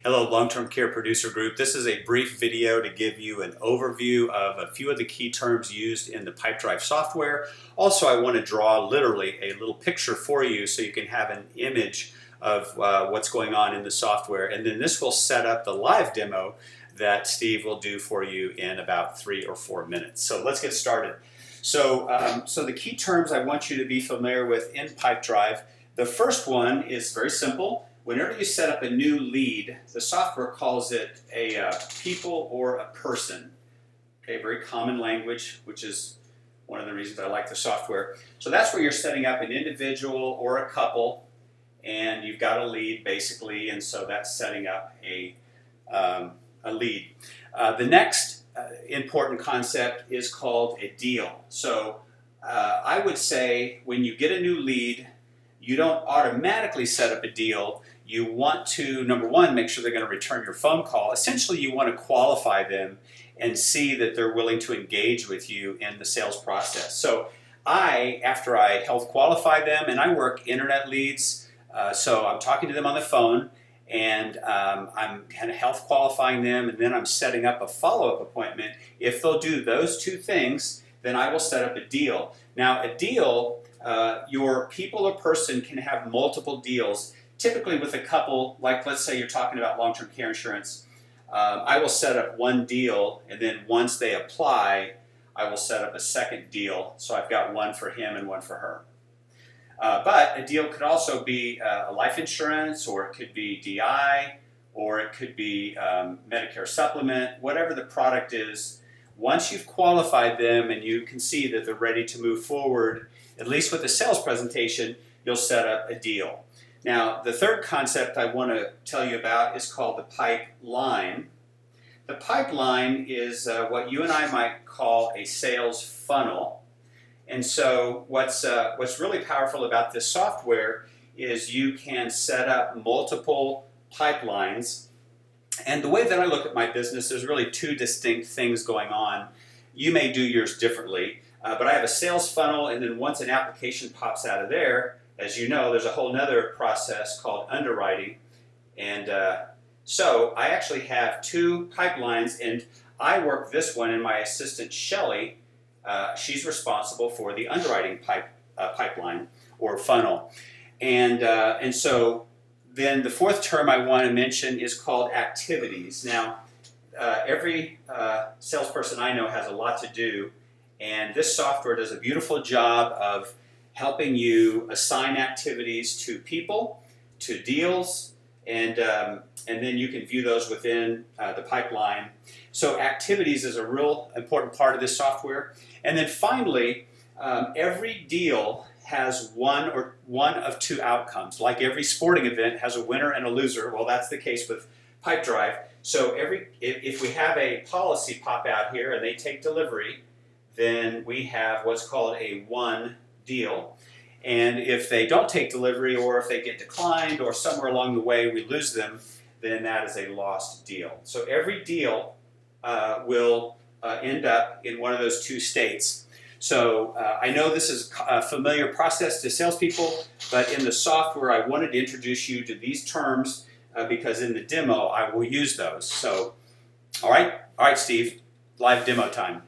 Hello, Long-Term Care Producer Group. This is a brief video to give you an overview of a few of the key terms used in the Pipedrive software. Also, I want to draw literally a little picture for you so you can have an image of what's going on in the software. And then this will set up the live demo that Steve will do for you in about 3 or 4 minutes. So let's get started. So the key terms I want you to be familiar with in Pipedrive. The first one is very simple. Whenever you set up a new lead, the software calls it a people or a person. Okay, very common language, which is one of the reasons I like the software. So that's where you're setting up an individual or a couple, and you've got a lead basically, and so that's setting up a lead. The next important concept is called a deal. So I would say when you get a new lead, you don't automatically set up a deal. You want to, number one, make sure they're going to return your phone call. Essentially, you want to qualify them and see that they're willing to engage with you in the sales process. So after I health qualify them, and I work internet leads, so I'm talking to them on the phone, and I'm kind of health qualifying them, and then I'm setting up a follow-up appointment. If they'll do those two things, then I will set up a deal. Now, a deal, your people or person can have multiple deals. Typically with a couple, like let's say you're talking about long-term care insurance, I will set up one deal, and then once they apply, I will set up a second deal. So I've got one for him and one for her. But a deal could also be a life insurance, or it could be DI, or it could be Medicare supplement, whatever the product is. Once you've qualified them and you can see that they're ready to move forward, at least with the sales presentation, you'll set up a deal. Now, the third concept I want to tell you about is called the pipeline. The pipeline is what you and I might call a sales funnel. And so what's really powerful about this software is you can set up multiple pipelines. And the way that I look at my business, there's really two distinct things going on. You may do yours differently, but I have a sales funnel, and then once an application pops out of there, as you know, there's a whole nother process called underwriting. And so I actually have two pipelines, and I work this one, and my assistant Shelly, she's responsible for the underwriting pipeline or funnel. And so then the fourth term I want to mention is called activities. Now, every salesperson I know has a lot to do, and this software does a beautiful job of helping you assign activities to people, to deals, and then you can view those within the pipeline. So activities is a real important part of this software. And then finally, every deal has one of two outcomes. Like every sporting event has a winner and a loser. Well, that's the case with Pipedrive. So if we have a policy pop out here and they take delivery, then we have what's called a won deal. And if they don't take delivery, or if they get declined, or somewhere along the way we lose them, then that is a lost deal. So every deal will end up in one of those two states. So I know this is a familiar process to salespeople, but in the software I wanted to introduce you to these terms because in the demo I will use those. So, all right, Steve, live demo time.